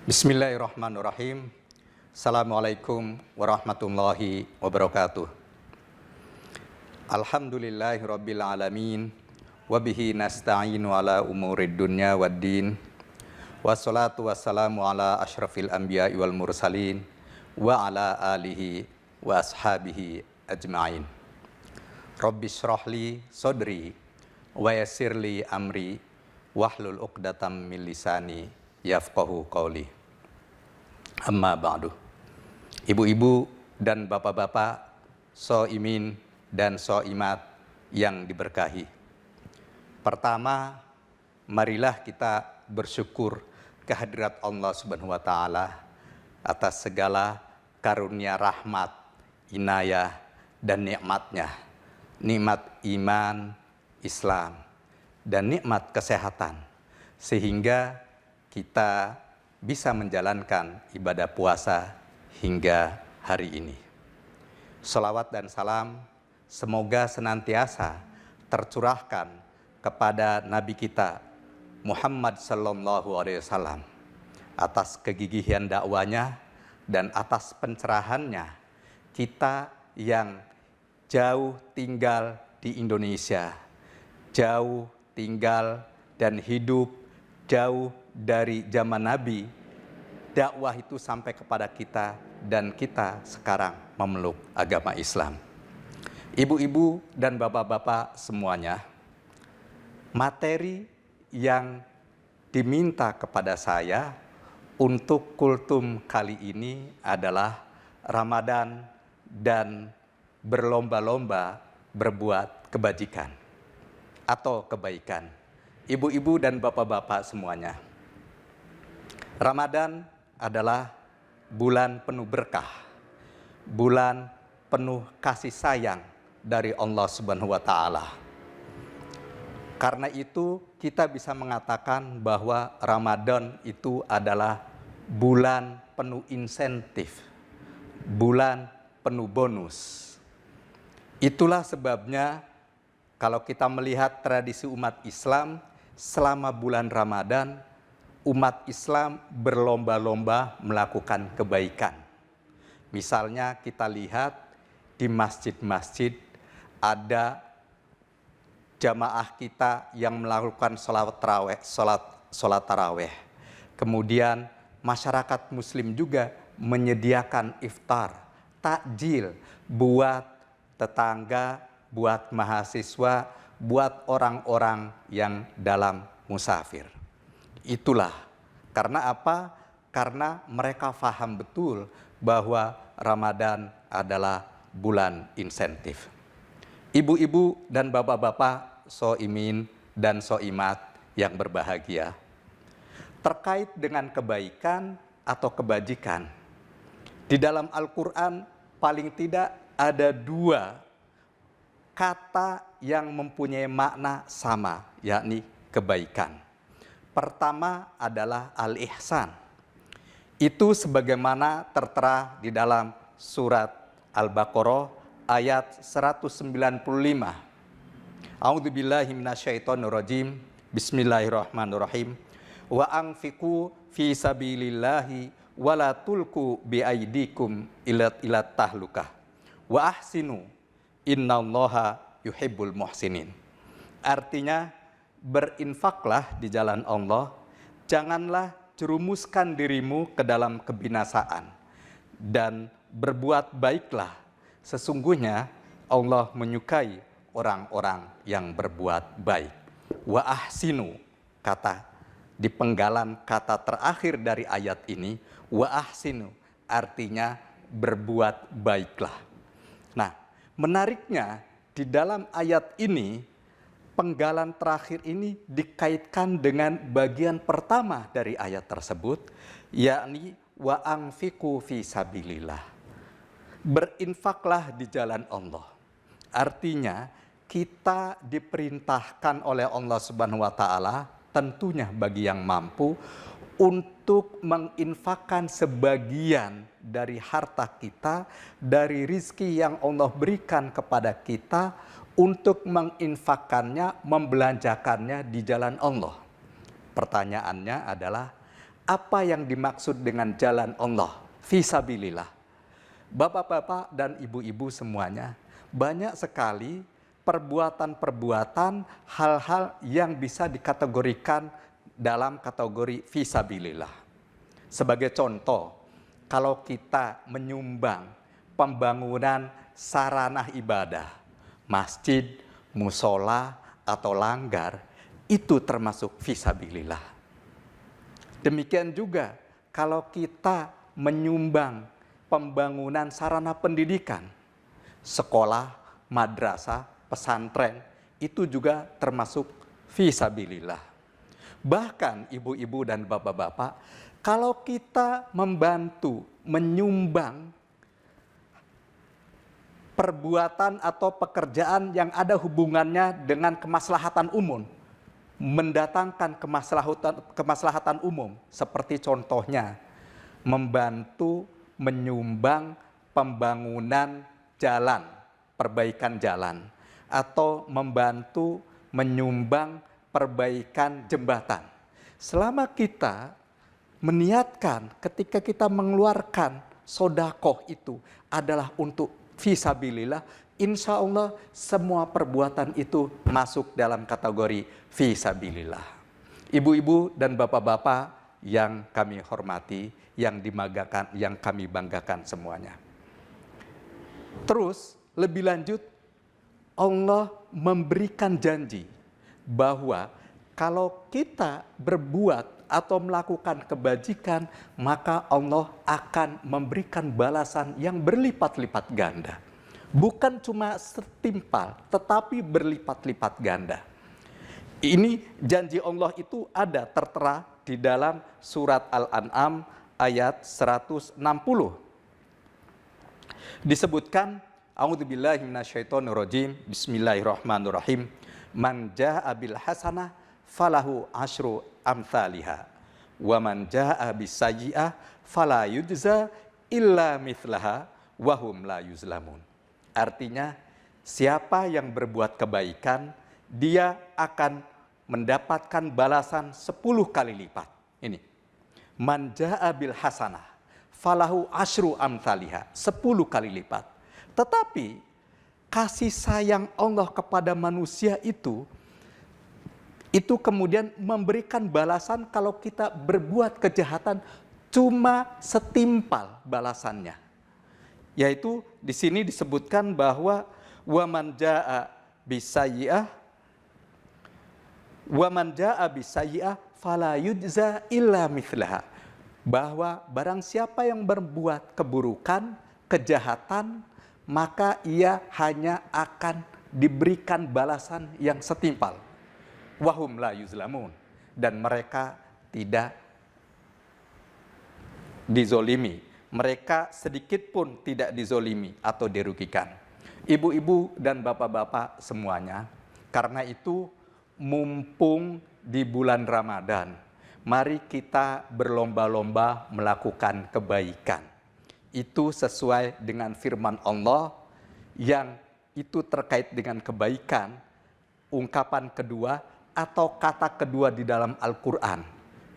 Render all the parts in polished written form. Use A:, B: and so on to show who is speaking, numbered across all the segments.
A: Bismillahirrahmanirrahim. Assalamualaikum warahmatullahi wabarakatuh. Alhamdulillahirabbil alamin wa bihi nasta'inu ala umurid dunya waddin. Wassalatu wassalamu ala asyrafil anbiya'i wal mursalin wa ala alihi wa ashabihi ajma'in. Rabbi syrahli sodri wa yassirli amri wahlul uqdatam min lisani yafqahu qawli. Amma ba'du. Ibu-ibu dan bapak-bapak, shaimin dan shaimat yang diberkahi. Pertama, marilah kita bersyukur kehadirat Allah Subhanahu wa taala atas segala karunia rahmat, inayah dan nikmatnya. Nikmat iman, Islam dan nikmat kesehatan sehingga kita bisa menjalankan ibadah puasa hingga hari ini. Shalawat dan salam semoga senantiasa tercurahkan kepada Nabi kita Muhammad sallallahu alaihi wasallam atas kegigihan dakwanya dan atas pencerahannya. Kita yang jauh tinggal di Indonesia, jauh tinggal dan hidup jauh dari zaman Nabi, dakwah itu sampai kepada kita dan kita sekarang memeluk agama Islam. Ibu-ibu dan bapak-bapak semuanya, materi yang diminta kepada saya untuk kultum kali ini adalah Ramadan dan berlomba-lomba berbuat kebajikan atau kebaikan. Ibu-ibu dan bapak-bapak semuanya, Ramadan adalah bulan penuh berkah, bulan penuh kasih sayang dari Allah Subhanahu wa taala. Karena itu kita bisa mengatakan bahwa Ramadan itu adalah bulan penuh insentif, bulan penuh bonus. Itulah sebabnya kalau kita melihat tradisi umat Islam, selama bulan Ramadan, umat Islam berlomba-lomba melakukan kebaikan. Misalnya kita lihat di masjid-masjid ada jamaah kita yang melakukan sholat taraweh. Kemudian masyarakat muslim juga menyediakan iftar, takjil buat tetangga, buat mahasiswa, buat orang-orang yang dalam musafir. Itulah karena apa? Karena mereka paham betul bahwa Ramadan adalah bulan insentif. Ibu-ibu dan bapak-bapak, shaimin dan shaimat yang berbahagia, terkait dengan kebaikan atau kebajikan, di dalam Al-Quran paling tidak ada dua kata yang mempunyai makna sama, yakni kebaikan. Pertama adalah al-ihsan. Itu sebagaimana tertera di dalam surat Al-Baqarah ayat 195. A'udzubillahi minasyaitonirrajim. Bismillahirrahmanirrahim. Wa anfiqu fi sabilillahi wa la tulqu bi aidikum ila tahlukah. Wa ahsinu innallaha yuhibbul muhsinin. Artinya, berinfaklah di jalan Allah, janganlah jerumuskan dirimu ke dalam kebinasaan, dan berbuat baiklah. Sesungguhnya Allah menyukai orang-orang yang berbuat baik. Wa ahsinu, kata di penggalan kata terakhir dari ayat ini, wa ahsinu artinya berbuat baiklah. Nah, menariknya di dalam ayat ini, penggalan terakhir ini dikaitkan dengan bagian pertama dari ayat tersebut, yakni wa anfiqu fi sabilillah. Berinfaklah di jalan Allah. Artinya kita diperintahkan oleh Allah Subhanahu wa taala, tentunya bagi yang mampu, untuk menginfakkan sebagian dari harta kita, dari rizki yang Allah berikan kepada kita, untuk menginfakkannya, membelanjakannya di jalan Allah. Pertanyaannya adalah, apa yang dimaksud dengan jalan Allah, fisabilillah. Bapak-bapak dan ibu-ibu semuanya, banyak sekali perbuatan-perbuatan, hal-hal yang bisa dikategorikan dalam kategori fisabilillah. Sebagai contoh, kalau kita menyumbang pembangunan sarana ibadah, masjid, musola, atau langgar, itu termasuk fisabilillah. Demikian juga kalau kita menyumbang pembangunan sarana pendidikan, sekolah, madrasah, pesantren, itu juga termasuk fisabilillah. Bahkan ibu-ibu dan bapak-bapak, kalau kita membantu menyumbang perbuatan atau pekerjaan yang ada hubungannya dengan kemaslahatan umum, mendatangkan kemaslahatan umum, seperti contohnya membantu menyumbang pembangunan jalan, perbaikan jalan, atau membantu menyumbang perbaikan jembatan. Selama kita meniatkan ketika kita mengeluarkan sodakoh itu adalah untuk fisabilillah, insya Allah semua perbuatan itu masuk dalam kategori fisabilillah. Ibu-ibu dan bapak-bapak yang kami hormati, yang dimagakan, yang kami banggakan semuanya. Terus lebih lanjut, Allah memberikan janji bahwa kalau kita berbuat atau melakukan kebajikan, maka Allah akan memberikan balasan yang berlipat-lipat ganda. Bukan cuma setimpal, tetapi berlipat-lipat ganda. Ini janji Allah itu ada tertera di dalam surat Al-An'am ayat 160. Disebutkan, A'udzubillahi minasyaitonirrajim, bismillahirrahmanirrahim, man jaa'a bil hasanah falahu asyru amthaliha wa man jaa'a bis sayyi'ah fala yujza illa mithlaha wa hum la yuzlamun. Artinya, siapa yang berbuat kebaikan, dia akan mendapatkan balasan 10 kali lipat. Ini, man jaa'a bil hasanah falahu asyru amthaliha, 10 kali lipat. Tetapi kasih sayang Allah kepada manusia itu kemudian memberikan balasan kalau kita berbuat kejahatan cuma setimpal balasannya. Yaitu di sini disebutkan bahwa waman jaa'a bisayyi'ah fala yujza illa mithlaha. Bahwa barang siapa yang berbuat keburukan, kejahatan, maka ia hanya akan diberikan balasan yang setimpal. Wahum la yuzlamun, dan mereka tidak dizolimi. Mereka sedikit pun tidak dizolimi atau dirugikan. Ibu-ibu dan bapak-bapak semuanya, karena itu mumpung di bulan Ramadan, mari kita berlomba-lomba melakukan kebaikan. Itu sesuai dengan firman Allah yang itu terkait dengan kebaikan. Ungkapan kedua atau kata kedua di dalam Al-Quran,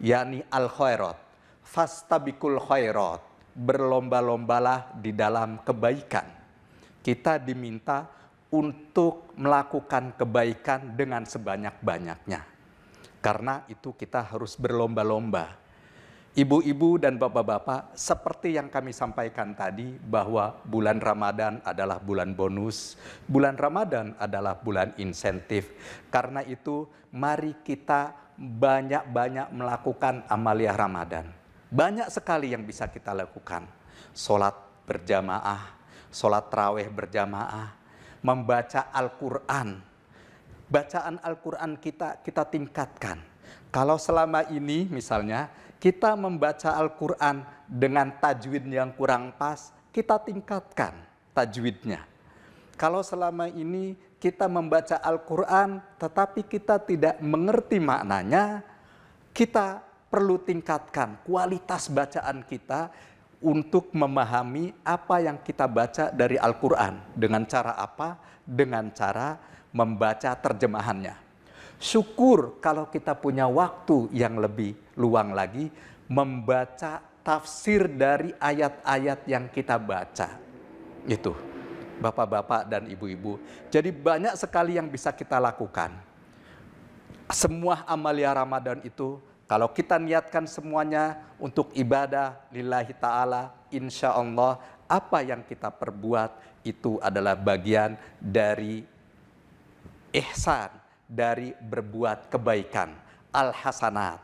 A: yakni al-khairat, fastabikul khairat, berlomba-lombalah di dalam kebaikan. Kita diminta untuk melakukan kebaikan dengan sebanyak-banyaknya. Karena itu kita harus berlomba-lomba. Ibu-ibu dan bapak-bapak, seperti yang kami sampaikan tadi, bahwa bulan Ramadan adalah bulan bonus, bulan Ramadan adalah bulan insentif. Karena itu, mari kita banyak-banyak melakukan amaliyah Ramadan. Banyak sekali yang bisa kita lakukan. Sholat berjamaah, sholat tarawih berjamaah, membaca Al-Quran. Bacaan Al-Quran kita tingkatkan. Kalau selama ini misalnya, kita membaca Al-Quran dengan tajwid yang kurang pas, kita tingkatkan tajwidnya. Kalau selama ini kita membaca Al-Quran tetapi kita tidak mengerti maknanya, kita perlu tingkatkan kualitas bacaan kita untuk memahami apa yang kita baca dari Al-Quran. Dengan cara apa? Dengan cara membaca terjemahannya. Syukur kalau kita punya waktu yang lebih luang lagi, membaca tafsir dari ayat-ayat yang kita baca. Itu, Bapak-bapak dan Ibu-ibu. Jadi banyak sekali yang bisa kita lakukan. Semua amalia Ramadan itu, kalau kita niatkan semuanya untuk ibadah lillahi ta'ala, insya Allah apa yang kita perbuat itu adalah bagian dari ihsan, dari berbuat kebaikan, al-hasanat.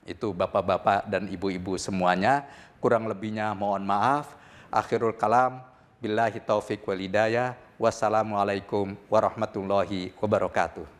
A: Itu Bapak-bapak dan Ibu-ibu semuanya, kurang lebihnya mohon maaf. Akhirul kalam, billahi taufiq wal hidayah. Wassalamualaikum warahmatullahi wabarakatuh.